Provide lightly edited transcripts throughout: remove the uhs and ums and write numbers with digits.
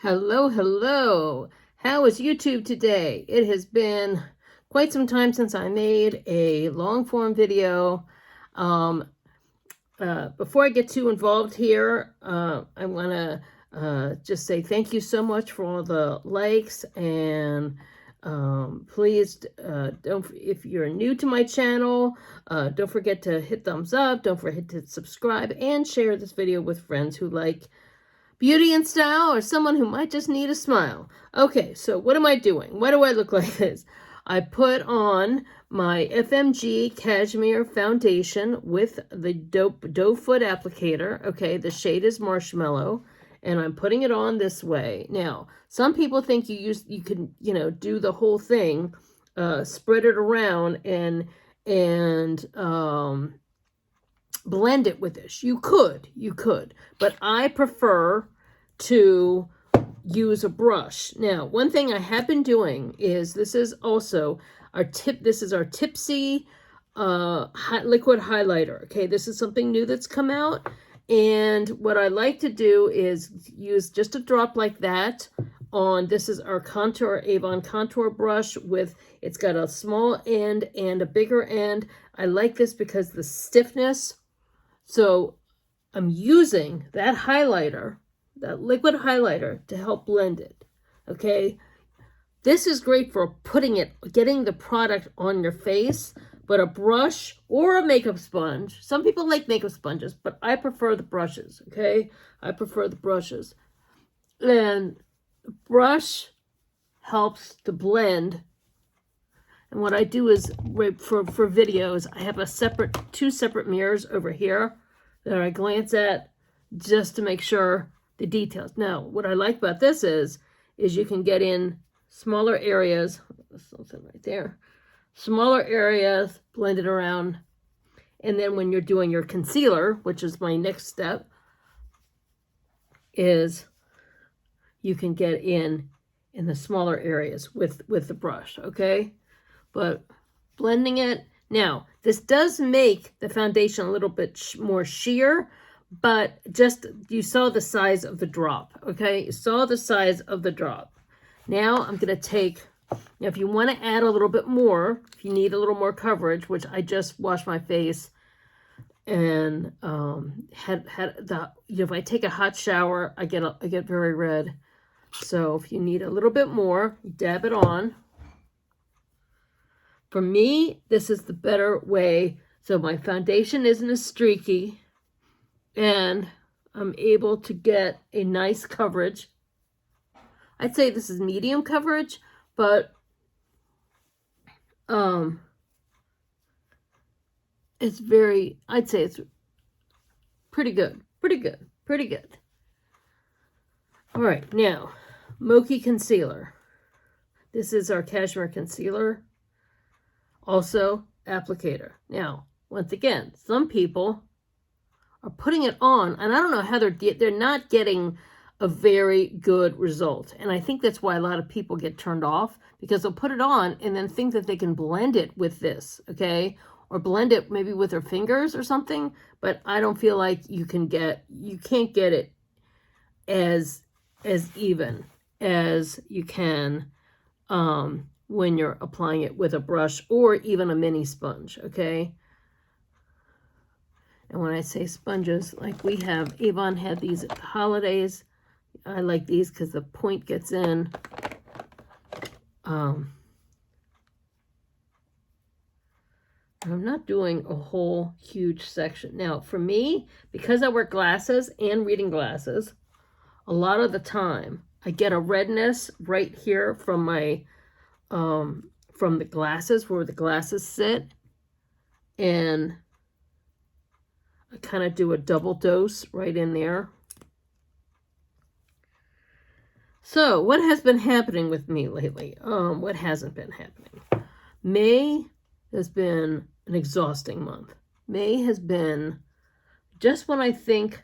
Hello, hello. How is YouTube today? It has been quite some time since I made a long form video. Before I get too involved here, I want to just say thank you so much for all the likes, and please don't, if you're new to my channel, don't forget to hit thumbs up, don't forget to subscribe, and share this video with friends who like beauty and style, or someone who might just need a smile. Okay, so what am I doing? Why do I look like this? I put on my FMG Cashmere Foundation with the Doe Foot Applicator. Okay, the shade is Marshmallow, and I'm putting it on this way. Now, some people think you can, do the whole thing, spread it around and blend it with this. You could, but I prefer to use a brush. Now, one thing I have been doing is, this is also our Tipsy liquid highlighter. Okay, this is something new that's come out, and what I like to do is use just a drop like that on, this is our Avon contour brush with, it's got a small end and a bigger end. I like this because the stiffness. So I'm using that highlighter, that liquid highlighter, to help blend it, okay? This is great for getting the product on your face, but a brush or a makeup sponge, some people like makeup sponges, but I prefer the brushes, okay? I prefer the brushes. And the brush helps to blend. And what I do is, for videos, I have two separate mirrors over here that I glance at just to make sure the details. Now, what I like about this is you can get in smaller areas, something right there, smaller areas, blend it around, and then when you're doing your concealer, which is my next step, is you can get in the smaller areas with the brush, okay? But blending it, now, this does make the foundation a little bit more sheer, but just, you saw the size of the drop, okay? You saw the size of the drop. Now I'm going to take, if you want to add a little bit more, if you need a little more coverage, which I just washed my face and if I take a hot shower, I get very red. So if you need a little bit more, dab it on. For me, this is the better way, so my foundation isn't as streaky, and I'm able to get a nice coverage. I'd say this is medium coverage, but I'd say it's pretty good. All right, now, Mochi Concealer. This is our Cashmere Concealer. Also, applicator. Now, once again, some people are putting it on, and I don't know how they're not getting a very good result. And I think that's why a lot of people get turned off, because they'll put it on and then think that they can blend it with this, okay? Or blend it maybe with their fingers or something, but I don't feel like you can't get it as even as you can when you're applying it with a brush or even a mini sponge, okay? And when I say sponges, like we have, Avon had these at the holidays. I like these because the point gets in. I'm not doing a whole huge section. Now, for me, because I wear glasses and reading glasses, a lot of the time I get a redness right here from my from the glasses, where the glasses sit, and I kind of do a double dose right in there. So what has been happening with me lately? What hasn't been happening? May has been an exhausting month. May has been just when I think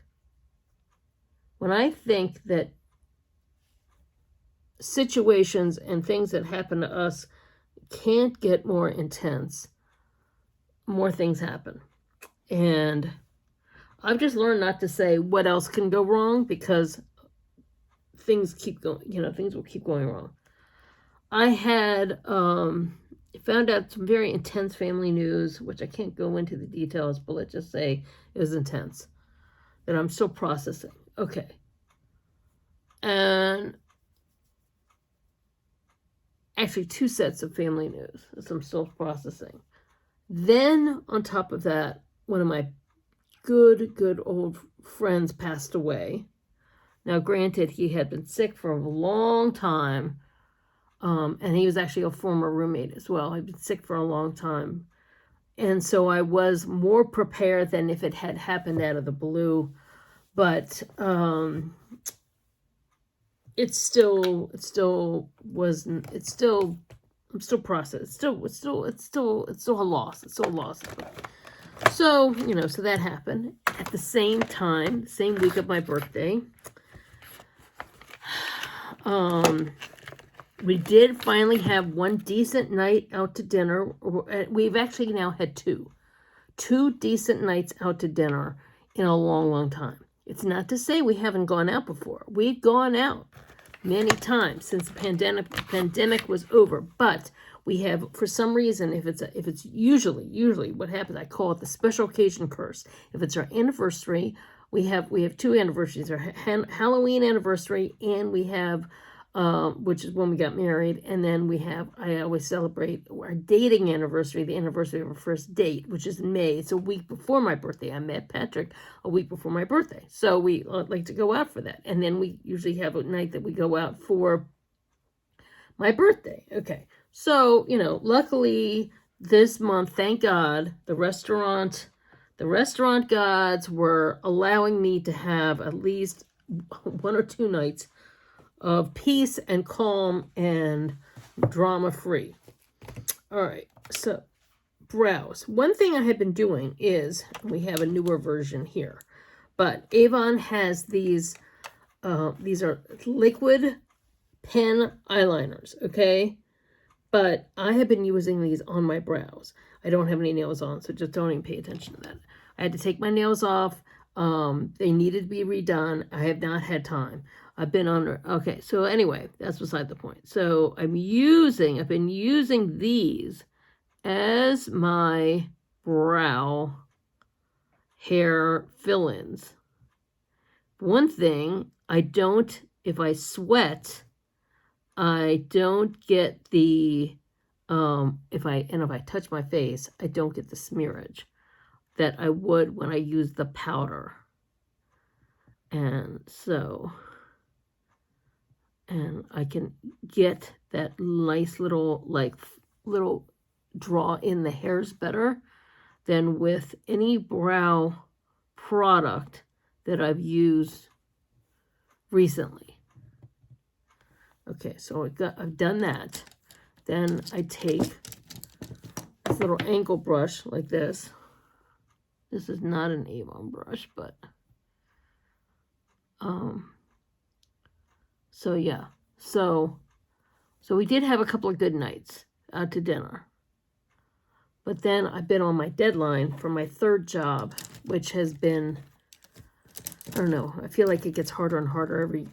that situations and things that happen to us can't get more intense, more things happen. And I've just learned not to say what else can go wrong, because things keep going, things will keep going wrong. I had found out some very intense family news, which I can't go into the details, but let's just say it was intense, that I'm still processing. Okay. And actually 2 sets of family news that I'm still processing. Then on top of that, one of my good old friends passed away. Now, granted, he had been sick for a long time, and he was actually a former roommate as well. He'd been sick for a long time. And so I was more prepared than if it had happened out of the blue. But I'm still processing. It's still a loss. It's still a loss. So, so that happened. At the same time, same week of my birthday, we did finally have one decent night out to dinner. We've actually now had two decent nights out to dinner in a long time. It's not to say we haven't gone out before. We've gone out many times since the pandemic was over, but we have, for some reason, if it's usually what happens, I call it the special occasion curse. If it's our anniversary, we have 2 anniversaries, our Halloween anniversary, and we have, which is when we got married, and then I always celebrate our dating anniversary, the anniversary of our first date, which is in May. It's a week before my birthday. I met Patrick a week before my birthday, so we like to go out for that. And then we usually have a night that we go out for my birthday. Okay, so, luckily this month, thank God, the restaurant gods were allowing me to have at least 1 or 2 nights of peace and calm and drama-free. All right, so brows. One thing I have been doing is, we have a newer version here, but Avon has these are liquid pen eyeliners, okay? But I have been using these on my brows. I don't have any nails on, so just don't even pay attention to that. I had to take my nails off. They needed to be redone. I have not had time. I've been on, okay, so anyway, that's beside the point. So I've been using these as my brow hair fill-ins. One thing, if I sweat, I don't get the, if I touch my face, I don't get the smearage that I would when I use the powder. And so, and I can get that nice little draw in the hairs better than with any brow product that I've used recently. Okay, so I've done that. Then I take this little ankle brush like this. This is not an Avon brush, but so yeah. So we did have a couple of good nights out to dinner. But then I've been on my deadline for my 3rd job, which has been, I don't know, I feel like it gets harder and harder every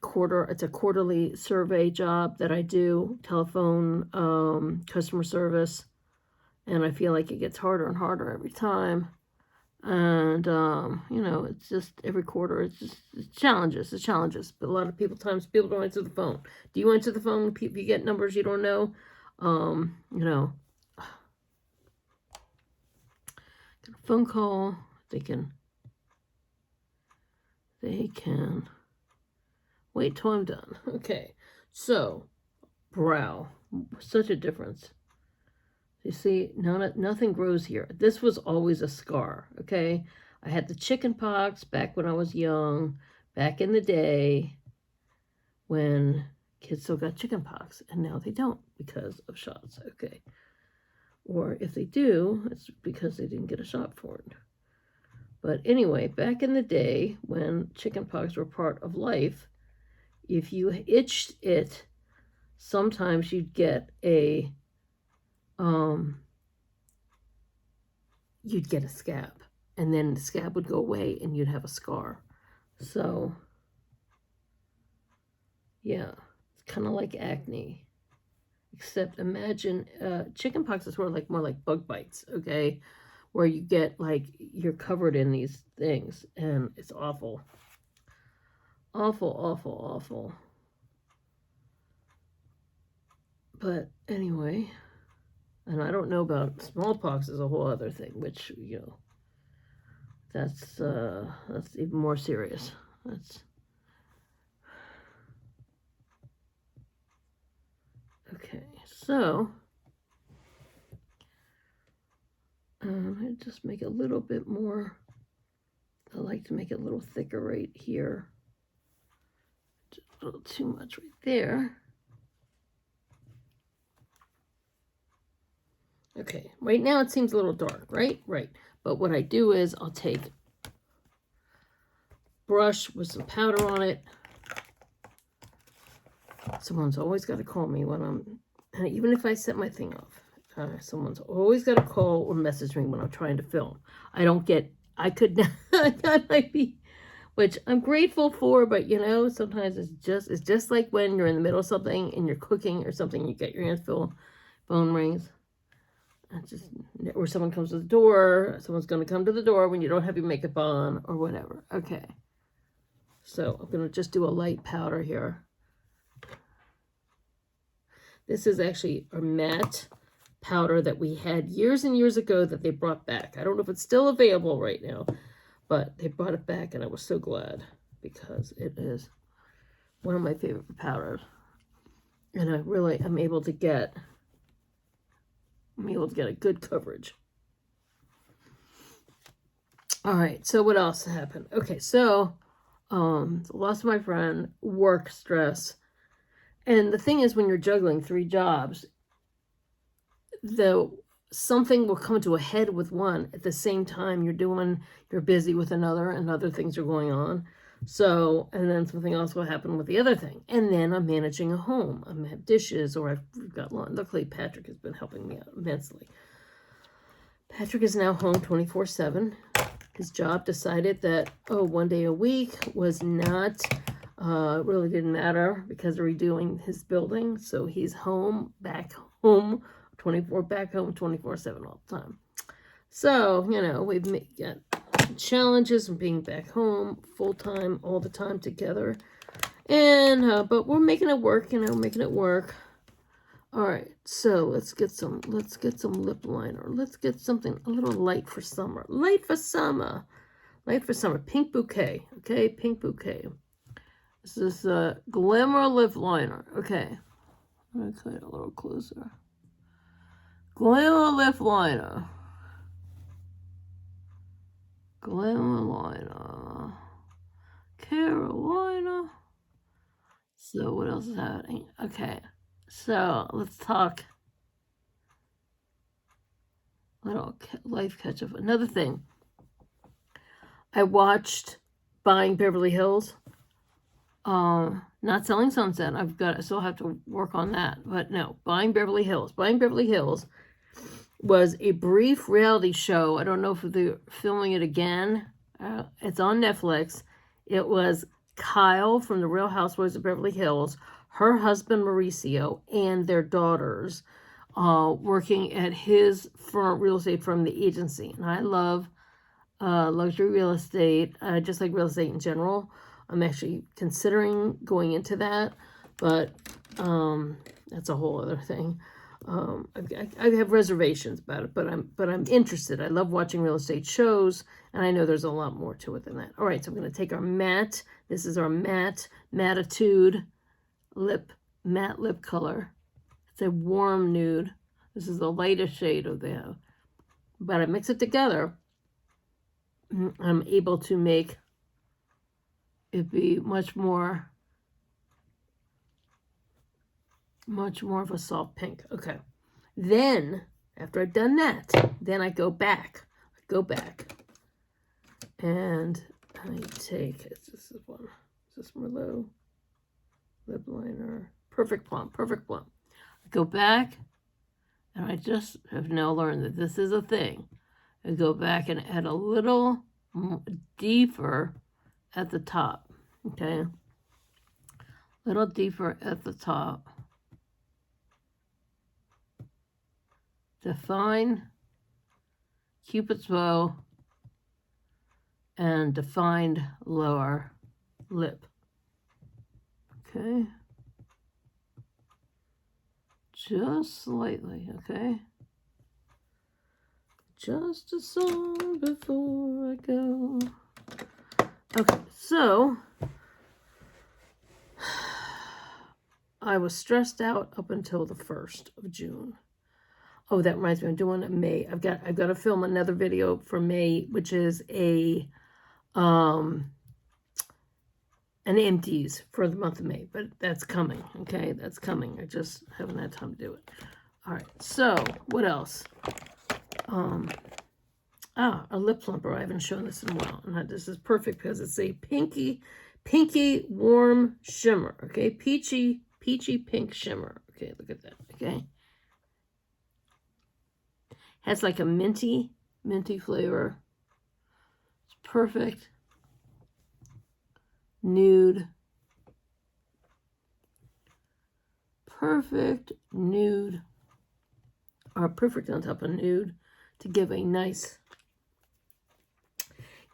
quarter. It's a quarterly survey job that I do, telephone, customer service, and I feel like it gets harder and harder every time. And it's just every quarter, it's challenges, but a lot of people don't answer the phone. Do you answer the phone? People, you get numbers you don't know, get a phone call, they can wait till I'm done. Okay, so brow, such a difference. You see, nothing grows here. This was always a scar, okay? I had the chicken pox back when I was young, back in the day when kids still got chicken pox, and now they don't because of shots, okay? Or if they do, it's because they didn't get a shot for it. But anyway, back in the day when chicken pox were part of life, if you itched it, sometimes you'd get a scab, and then the scab would go away and you'd have a scar. So Yeah, it's kind of like acne. Except imagine chicken pox is more like bug bites, okay? Where you get like you're covered in these things and it's awful. Awful, awful, awful. But anyway, and I don't know about smallpox is a whole other thing, which, you know, that's even more serious. That's okay. So I just make a little bit more. I like to make it a little thicker right here. Just a little too much right there. Okay, right now it seems a little dark, right? Right. But what I do is I'll take brush with some powder on it. Someone's always got to call me when and even if I set my thing off. Someone's always got to call or message me when I'm trying to film. I could not, that might be, which I'm grateful for, but you know, sometimes it's just like when you're in the middle of something and you're cooking or something, you get your hands full, phone rings. Or someone comes to the door, someone's going to come to the door when you don't have your makeup on or whatever. Okay. So I'm going to just do a light powder here. This is actually a matte powder that we had years and years ago that they brought back. I don't know if it's still available right now, but they brought it back and I was so glad because it is one of my favorite powders. And I'm able to get a good coverage. All right, so what else happened? Okay, so lost my friend, work stress. And the thing is, when you're juggling 3 jobs, something will come to a head with one at the same time you're busy with another and other things are going on. So, and then something else will happen with the other thing. And then I'm managing a home. I have dishes or I've got lawn. Luckily, Patrick has been helping me out immensely. Patrick is now home 24/7. His job decided that, one day a week was not, really didn't matter because they're redoing his building. So he's back home, 24/7 all the time. So, you know, we've got challenges of being back home full-time all the time together. And, but we're making it work, making it work. All right, so let's get some lip liner. Let's get something a little light for summer. Pink Bouquet, okay? Pink Bouquet. This is a Glamour lip liner. Okay, I'm going to cut it a little closer. Glamour lip liner. Glamour liner. Carolina. So what else is happening? Okay, so let's talk a little life catch-up. Another thing. I watched Buying Beverly Hills. Not Selling Sunset. I still have to work on that. But no, Buying Beverly Hills. Buying Beverly Hills was a brief reality show. I don't know if they're filming it again. It's on Netflix. It was Kyle from the Real Housewives of Beverly Hills, her husband Mauricio, and their daughters working at his real estate firm, the agency. And I love luxury real estate, just like real estate in general. I'm actually considering going into that, but that's a whole other thing. I have reservations about it, but I'm interested. I love watching real estate shows, and I know there's a lot more to it than that. All right, so I'm going to take our matte. This is our Mattitude matte lip color. It's a warm nude. This is the lightest shade of the, but I mix it together. I'm able to make it be much more of a soft pink. Okay. Then, after I've done that, then I go back. And I take, this is this Merlot lip liner. Perfect Plum. I go back, and I just have now learned that this is a thing. I go back and add a little deeper at the top. Okay. a little deeper at the top. Define Cupid's bow and defined lower lip. Okay. Just slightly, okay? Just a song before I go. Okay, so I was stressed out up until the 1st of June. Oh, that reminds me, I'm doing a May. I've got to film another video for May, which is an empties for the month of May, but that's coming, okay? That's coming. I just haven't had time to do it. All right, so what else? A lip plumper. I haven't shown this in a while. And this is perfect because it's a pinky warm shimmer, okay? Peachy pink shimmer. Okay, look at that, okay? Has like a minty flavor. It's perfect. Nude. Perfect nude. Or perfect on top of nude to give a nice,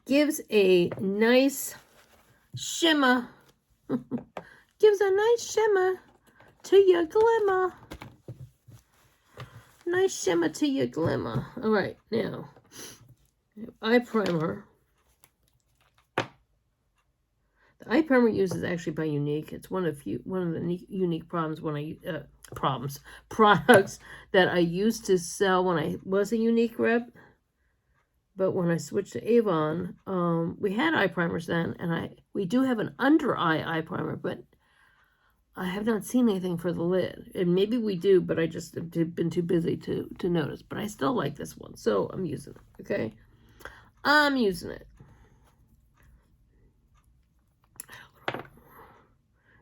gives a nice shimmer. Gives a nice shimmer to your glimmer. Nice shimmer to your glimmer. All right, now, eye primer. The eye primer used is actually by Unique. It's one of the unique products that I used to sell when I was a Unique rep. But when I switched to Avon, we had eye primers then, and we do have an under eye primer, but I have not seen anything for the lid. And maybe we do, but I just have been too busy to notice. But I still like this one, so I'm using it, okay? I'm using it.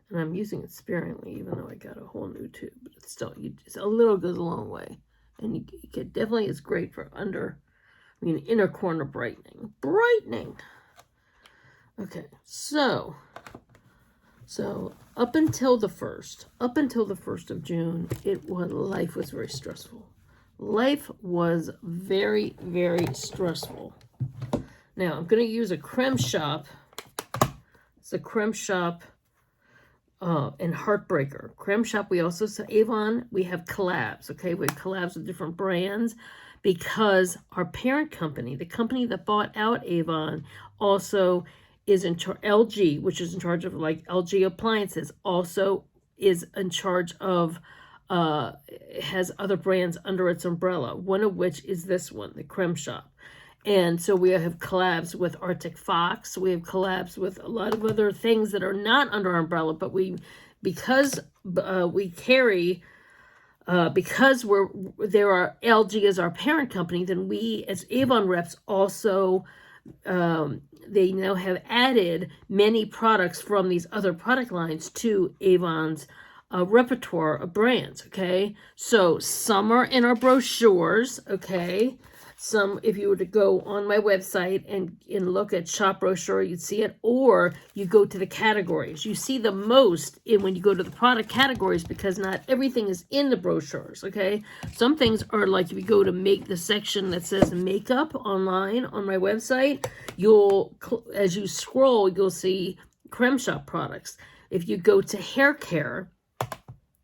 And I'm using it sparingly, even though I got a whole new tube. But it's still, a little goes a long way. And you get, definitely is great for inner corner brightening. Okay, so up until the 1st of June, life was very stressful. Life was very, very stressful. Now, I'm going to use a Creme Shop. It's a Creme Shop and Heartbreaker. Creme Shop, we also sell Avon. We have collabs, okay? We have collabs with different brands because our parent company, the company that bought out Avon, also is in charge, LG, which is in charge of like LG appliances, also is in charge of, has other brands under its umbrella, one of which is this one, the Creme Shop. And so we have collabs with Arctic Fox. We have collabs with a lot of other things that are not under our umbrella, but because LG is our parent company, then we as Avon reps also, they now have added many products from these other product lines to Avon's repertoire of brands, okay? So some are in our brochures, okay? Some, if you were to go on my website and look at shop brochure, you'd see it, or you go to the categories. You see the most when you go to the product categories because not everything is in the brochures, okay? Some things are like if you go to make the section that says makeup online on my website, as you scroll, you'll see Creme Shop products. If you go to hair care,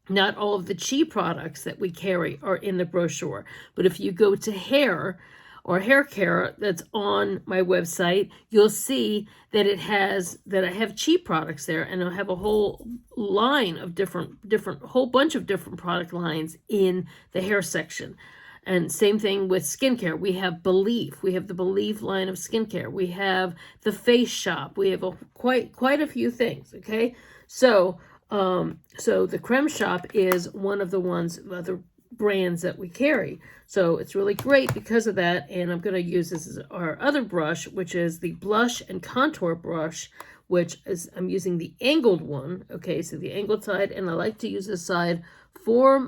not all of the Chi products that we carry are in the brochure. But if you go to hair or hair care that's on my website, you'll see that I have Chi products there, and I'll have a whole line of whole bunch of different product lines in the hair section. And same thing with skincare. We have Belief. We have the Belief line of skincare. We have the Face Shop. We have quite a few things, okay? So the Creme Shop is one of the other brands that we carry. So it's really great because of that. And I'm going to use this as our other brush, which is the blush and contour brush, which is, I'm using the angled one. Okay, so the angled side, and I like to use this side for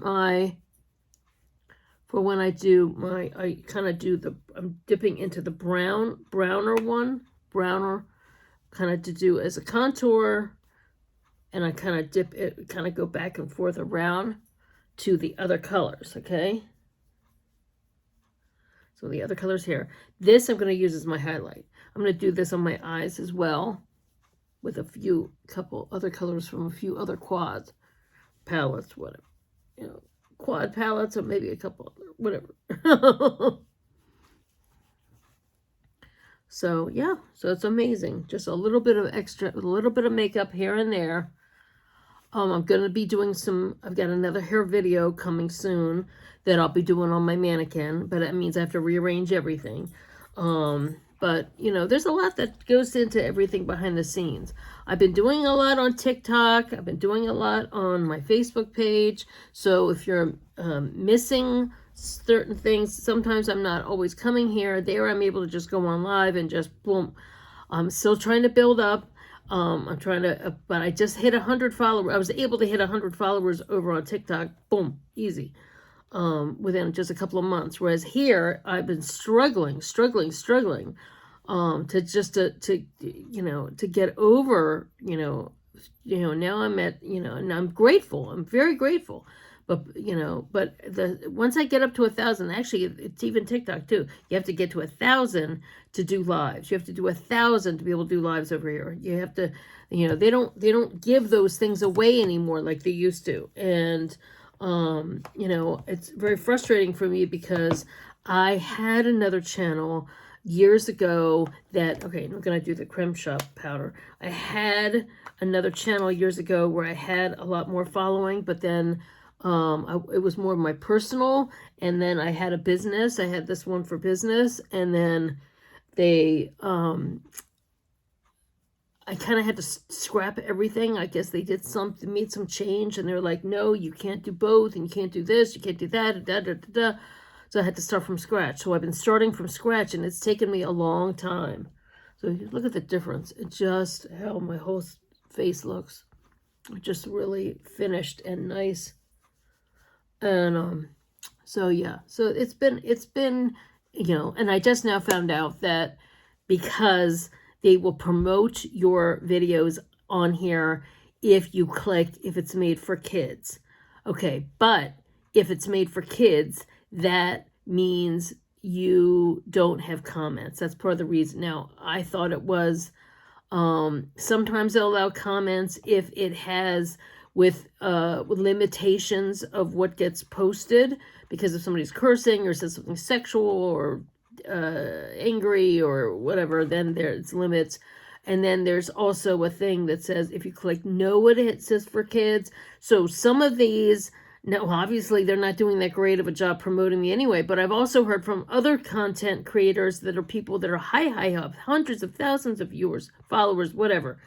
when I do I'm dipping into the browner kind of to do as a contour. and I kind of dip it, kind of go back and forth around to the other colors, okay? So the other colors here. This I'm going to use as my highlight. I'm going to do this on my eyes as well with a couple other colors from a few other quad palettes, whatever. You know, quad palettes or maybe a couple, whatever. So, yeah, so it's amazing. Just a little bit of extra, a little bit of makeup here and there. I'm going to be doing I've got another hair video coming soon that I'll be doing on my mannequin, but that means I have to rearrange everything. But, you know, there's a lot that goes into everything behind the scenes. I've been doing a lot on TikTok. I've been doing a lot on my Facebook page. So if you're missing certain things, sometimes I'm not always coming here. There I'm able to just go on live and just boom. I'm still trying to build up. I'm trying to, but I just hit 100 followers. I was able to hit 100 followers over on TikTok. Boom, easy. Within just a couple of months. Whereas here, I've been struggling, to you know, to get over, you know, now I'm at, you know, and I'm grateful. I'm very grateful. But, you know, once I get up to 1,000, actually, it's even TikTok too. You have to get to 1,000 to do lives. You have to do 1,000 to be able to do lives over here. You have to, you know, they don't give those things away anymore like they used to. And, you know, it's very frustrating for me because I had another channel years ago that, okay, I'm going to do the Creme Shop powder. I had another channel years ago where I had a lot more following, but then it was more of my personal, and then I had a business. I had this one for business, and then they, I kind of had to scrap everything. I guess they made some change, and they're like, no, you can't do both, and you can't do this, you can't do that, da, da, da, da. So I had to start from scratch. So I've been starting from scratch, and it's taken me a long time. So look at the difference. It just, how my whole face looks. Just really finished and nice. And so yeah, so it's been, you know, and I just now found out that because they will promote your videos on here if you click, if it's made for kids. Okay, but if it's made for kids, that means you don't have comments. That's part of the reason. Now, I thought it was, sometimes they'll allow comments if it has with limitations of what gets posted, because if somebody's cursing or says something sexual or angry or whatever, then there's limits. And then there's also a thing that says if you click no, it says for kids. So some of these, now obviously they're not doing that great of a job promoting me anyway, but I've also heard from other content creators that are people that are high up, hundreds of thousands of viewers, followers, whatever.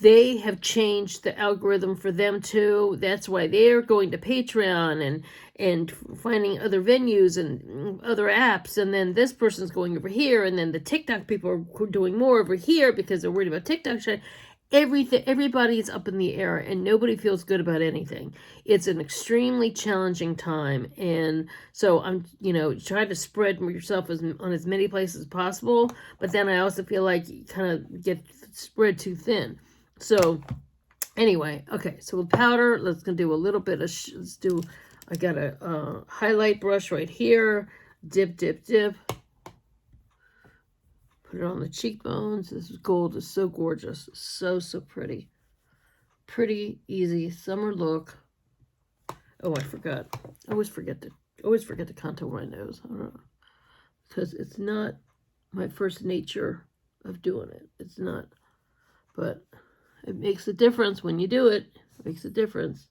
They have changed the algorithm for them too. That's why they're going to Patreon and finding other venues and other apps. And then this person's going over here. And then the TikTok people are doing more over here because they're worried about TikTok. Everybody's up in the air and nobody feels good about anything. It's an extremely challenging time. And so I'm, you know, try to spread yourself on as many places as possible. But then I also feel like you kind of get spread too thin. So anyway, okay, so with powder, let's do a little bit of, I got a highlight brush right here, dip, put it on the cheekbones. This gold is so gorgeous, so pretty, easy summer look. Oh, I forgot, I always forget to contour my nose. I don't know, because it's not my first nature of doing it. It's not, but it makes a difference when you do it. It makes a difference.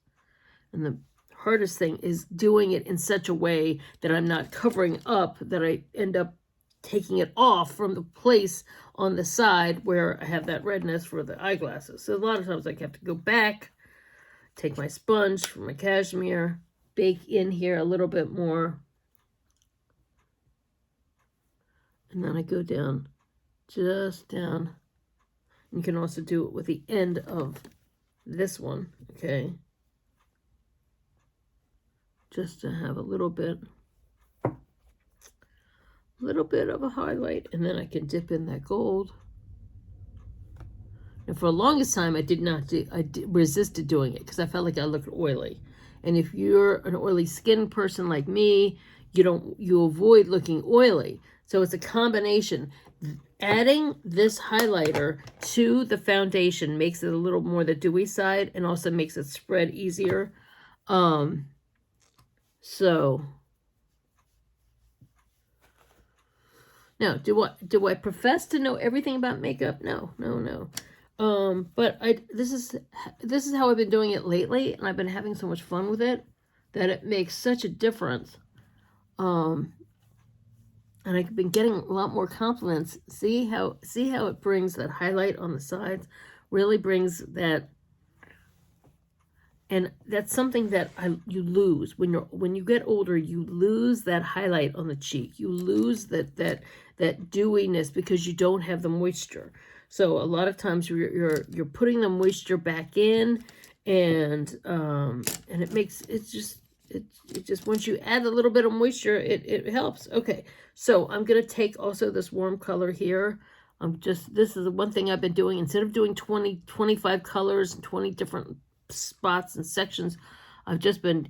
And the hardest thing is doing it in such a way that I'm not covering up, that I end up taking it off from the place on the side where I have that redness for the eyeglasses. So a lot of times I have to go back, take my sponge from my cashmere, bake in here a little bit more. And then I go down, just down. You can also do it with the end of this one, okay? Just to have a little bit of a highlight, and then I can dip in that gold And for the longest time, I resisted doing it because I felt like I looked oily. And if you're an oily skin person like me, you avoid looking oily. So it's a combination. Adding this highlighter to the foundation makes it a little more the dewy side and also makes it spread easier. So now, do I profess to know everything about makeup? No. But this is how I've been doing it lately, and I've been having so much fun with it that it makes such a difference. And I've been getting a lot more compliments. See how it brings that highlight on the sides, really brings that. And that's something that you lose when you get older. You lose that highlight on the cheek. You lose that dewiness because you don't have the moisture. So a lot of times you're putting the moisture back in, and it makes it just once you add a little bit of moisture, it helps. Okay, so I'm gonna take also this warm color here. This is the one thing I've been doing. Instead of doing 25 colors and 20 different spots and sections, I've just been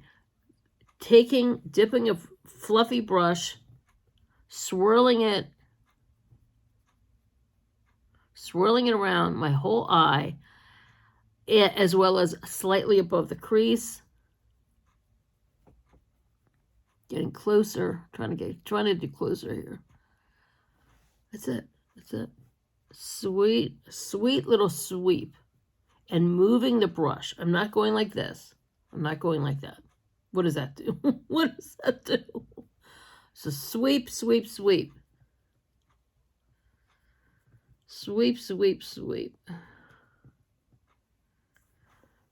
dipping a fluffy brush, swirling it around my whole eye, as well as slightly above the crease. Getting closer, trying to do closer here. That's it. Sweet little sweep. And moving the brush. I'm not going like this. I'm not going like that. What does that do? What does that do? So sweep. Sweep.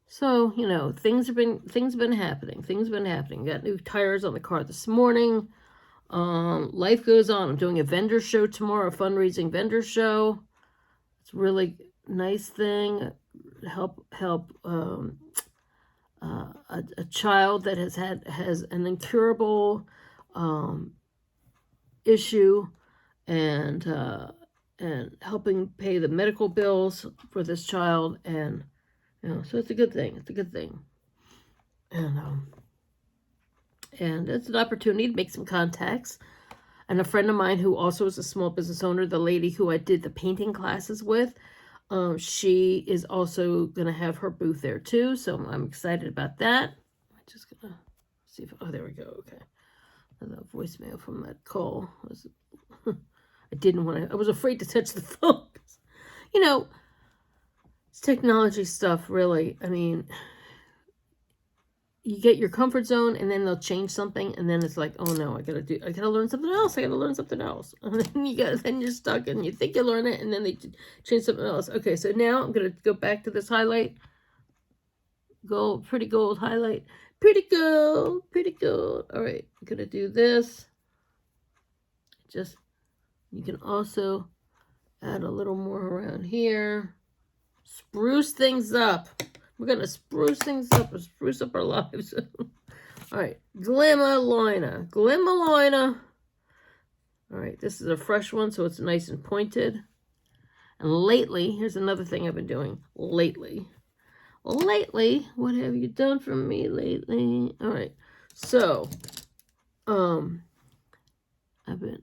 So, things have been happening. Got new tires on the car this morning. Life goes on. I'm doing a vendor show tomorrow, a fundraising vendor show. It's a really nice thing. Help a child that has an incurable issue, and helping pay the medical bills for this child, and so it's a good thing. And it's an opportunity to make some contacts. And a friend of mine who also is a small business owner, the lady who I did the painting classes with, she is also going to have her booth there too. So I'm excited about that. I'm just going to see if, there we go. Okay. The voicemail from that call was, I was afraid to touch the phone. It's technology stuff, really. I mean, you get your comfort zone, and then they'll change something, and then it's like, oh no, I gotta learn something else. And then you're stuck, and you think you learn it, and then they change something else. Okay, so now I'm gonna go back to this highlight. Pretty gold highlight. Pretty gold. All right, I'm gonna do this. You can also add a little more around here. Spruce things up. We're going to spruce things up and spruce up our lives. All right. Glimmer liner. All right. This is a fresh one, so it's nice and pointed. And lately, here's another thing I've been doing. Lately, what have you done for me lately? All right. So, I've been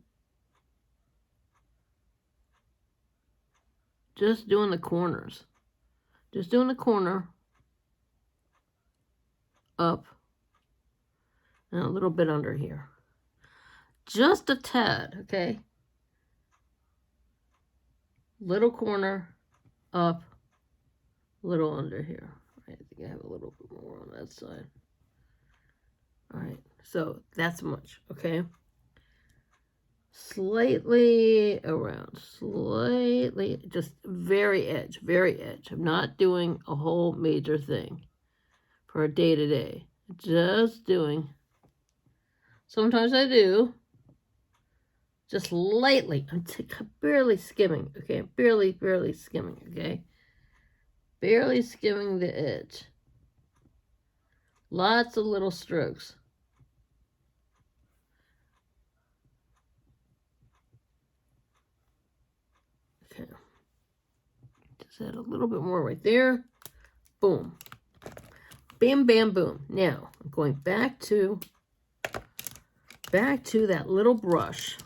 just doing the corners. Just doing the corner up and a little bit under here. Just a tad, okay? Little corner up, little under here. I think I have a little bit more on that side. All right, so that's much, okay? Slightly around, just very edge. I'm not doing a whole major thing for a day-to-day. Just doing. Sometimes I do. Just lightly. I'm barely skimming, okay? Barely skimming, okay? Barely skimming the edge. Lots of little strokes. Okay. Set a little bit more right there. Boom. Bam, bam, boom. Now, I'm going back to that little brush.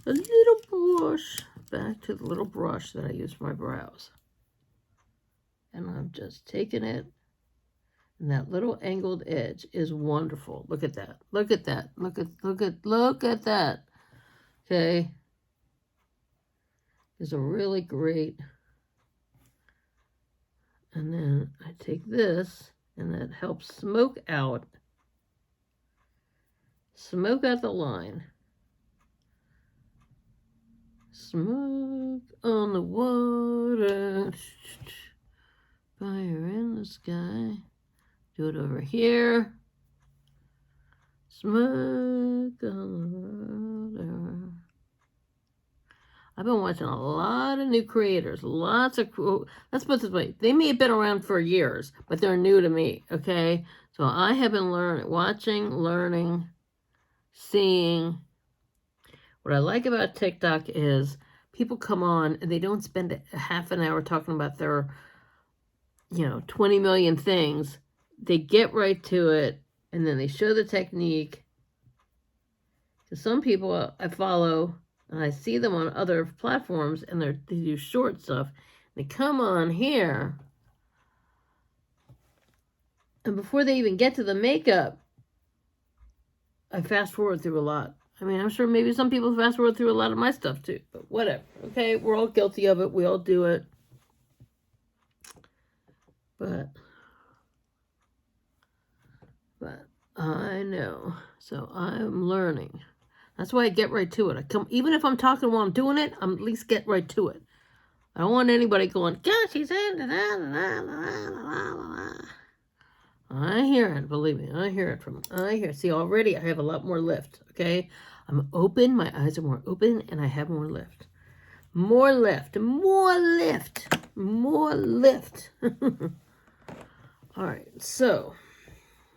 The little brush. Back to the little brush that I use for my brows. And I'm just taking it. And that little angled edge is wonderful. Look at that. Look at that. Look at that. Okay. It's a really great. And then I take this, and that helps smoke out the line. Smoke on the water, fire in the sky. Do it over here. Smoke on the water. I've been watching a lot of new creators, lots of cool. Let's put it this way: they may have been around for years, but they're new to me. Okay, so I have been watching, learning, seeing. What I like about TikTok is people come on and they don't spend a half an hour talking about their, 20 million things. They get right to it, and then they show the technique. Because some people I follow, and I see them on other platforms, and they do short stuff. They come on here, and before they even get to the makeup, I fast forward through a lot. I mean, I'm sure maybe some people fast forward through a lot of my stuff too, but whatever. Okay, we're all guilty of it. We all do it. But I know. So I'm learning. That's why I get right to it. Even if I'm talking while I'm doing it, I'm at least get right to it. I don't want anybody going, gosh, he's in. I hear it, believe me. I hear it. See, already I have a lot more lift, okay? I'm open. My eyes are more open, and I have more lift. More lift. More lift. More lift. All right, so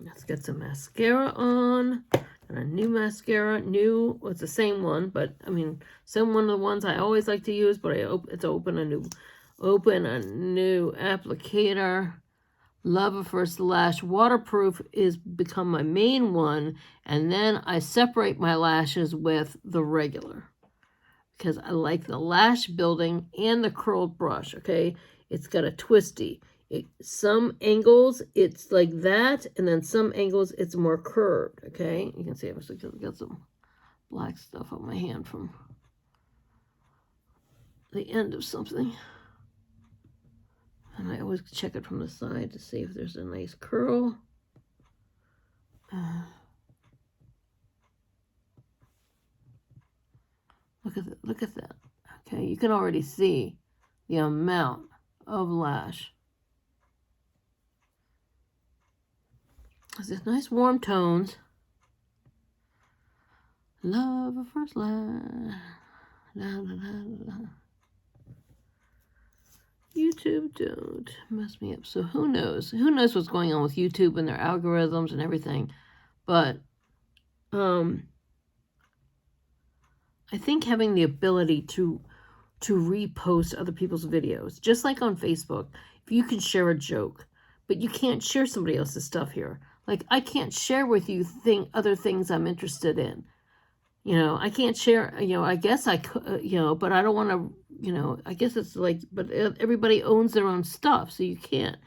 let's get some mascara on. And a new mascara. It's the same one, but I mean, some one of the ones I always like to use, but it's open a new applicator. Love at First Lash Waterproof is become my main one, and then I separate my lashes with the regular because I like the lash building and the curled brush. Okay, it's got a twisty. Some angles it's like that, and then some angles it's more curved. Okay, you can see I've got some black stuff on my hand from the end of something. And I always check it from the side to see if there's a nice curl. Look at that. Okay, you can already see the amount of lash. There's nice warm tones. Love at first lash. La, la, la, la. YouTube don't mess me up. So who knows? Who knows what's going on with YouTube and their algorithms and everything? But I think having the ability to repost other people's videos, just like on Facebook, if you can share a joke, but you can't share somebody else's stuff here. Like I can't share with you other things I'm interested in. I can't share, I guess I could, but I don't want to, I guess it's like, but everybody owns their own stuff, so you can't.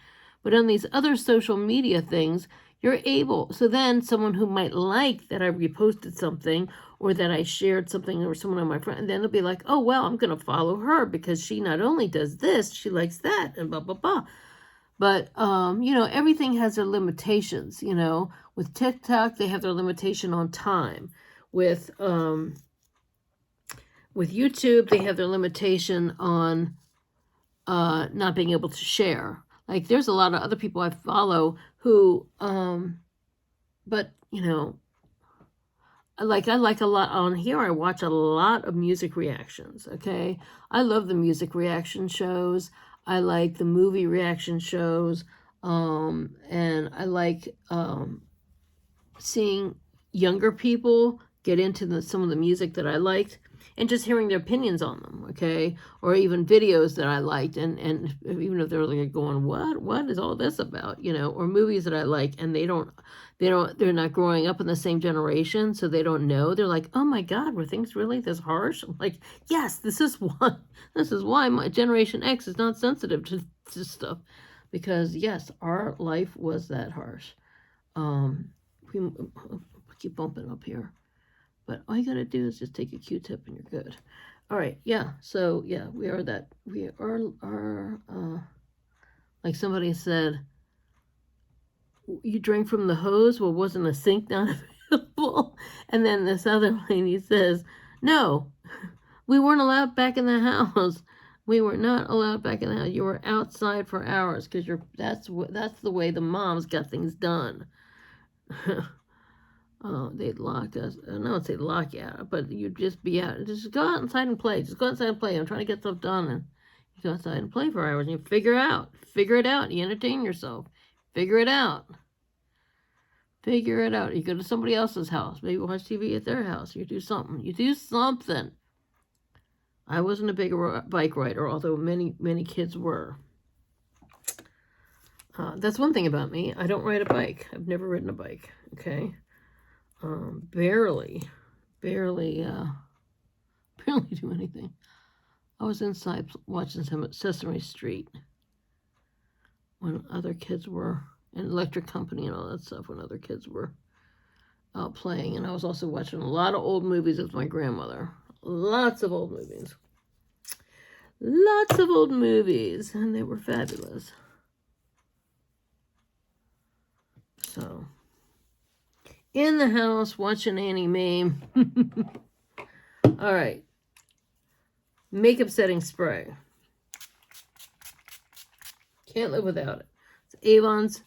But on these other social media things, you're able. So then someone who might like that I reposted something or that I shared something or someone on my friend, and then they'll be like, oh, well, I'm going to follow her because she not only does this, she likes that and blah, blah, blah. But, everything has their limitations, With TikTok, they have their limitation on time. With YouTube, they have their limitation on not being able to share. Like, there's a lot of other people I follow who, but, I like a lot on here. I watch a lot of music reactions, okay? I love the music reaction shows. I like the movie reaction shows. And I like seeing younger people get into some of the music that I liked. and just hearing their opinions on them, okay? Or even videos that I liked, and even if they're like going, what is all this about, you know? Or movies that I like, and they're not growing up in the same generation, so they don't know. They're like, oh my God, were things really this harsh? I'm like, yes, this is why my Generation X is not sensitive to stuff, because yes, our life was that harsh. We keep bumping up here. But all you gotta do is just take a Q-tip and you're good. All right, yeah. So yeah, we are, like somebody said, you drank from the hose. Well, wasn't a sink not available? And then this other lady says, no, we weren't allowed back in the house. We were not allowed back in the house. You were outside for hours because that's the way the moms got things done. Oh, they'd lock us. I don't want to say lock you out, but you'd just be out. Just go outside and play. Just go outside and play. I'm trying to get stuff done. And you go outside and play for hours. And you figure it out. You entertain yourself. Figure it out. Figure it out. You go to somebody else's house. Maybe watch TV at their house. You do something. You do something. I wasn't a big bike rider, although many kids were. That's one thing about me. I don't ride a bike. I've never ridden a bike. Okay. Barely do anything. I was inside watching some Sesame Street when other kids were, and Electric Company and all that stuff, when other kids were out playing. And I was also watching a lot of old movies with my grandmother. Lots of old movies. Lots of old movies, and they were fabulous. So, in the house watching Annie Mae. All right. Makeup setting spray. Can't live without it. It's Avon's.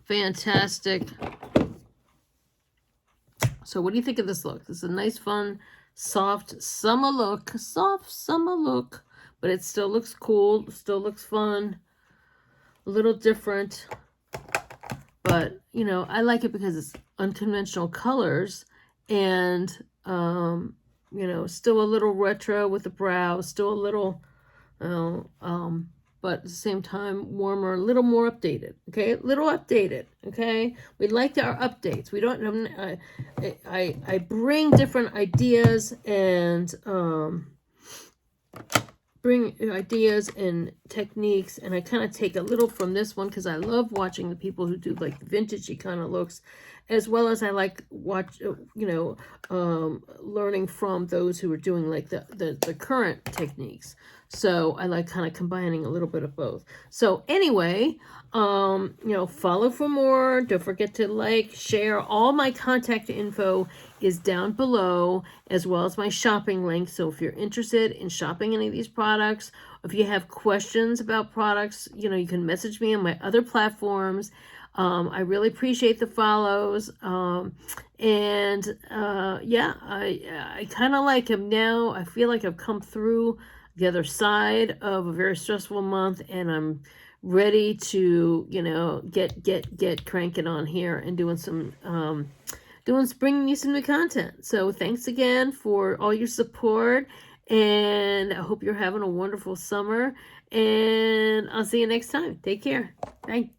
Fantastic. So what do you think of this look? This is a nice, fun, soft summer look. Soft summer look. But it still looks cool. Still looks fun. A little different. But, you know, I like it because it's unconventional colors. And, you know, still a little retro with the brow. Still a little, but at the same time, warmer, a little more updated, okay? A little updated, okay? We like our updates. We don't, I bring different ideas and, techniques, and I kind of take a little from this one because I love watching the people who do like vintagey kind of looks, as well as I like learning from those who are doing like the current techniques. So I like kind of combining a little bit of both. So anyway, follow for more. Don't forget to like, share. All my contact info is down below, as well as my shopping link. So if you're interested in shopping any of these products, if you have questions about products, you can message me on my other platforms. I really appreciate the follows. I kind of like them now. I feel like I've come through the other side of a very stressful month, and I'm ready to, get cranking on here and doing some, bringing you some new content. So thanks again for all your support, and I hope you're having a wonderful summer, and I'll see you next time. Take care. Bye.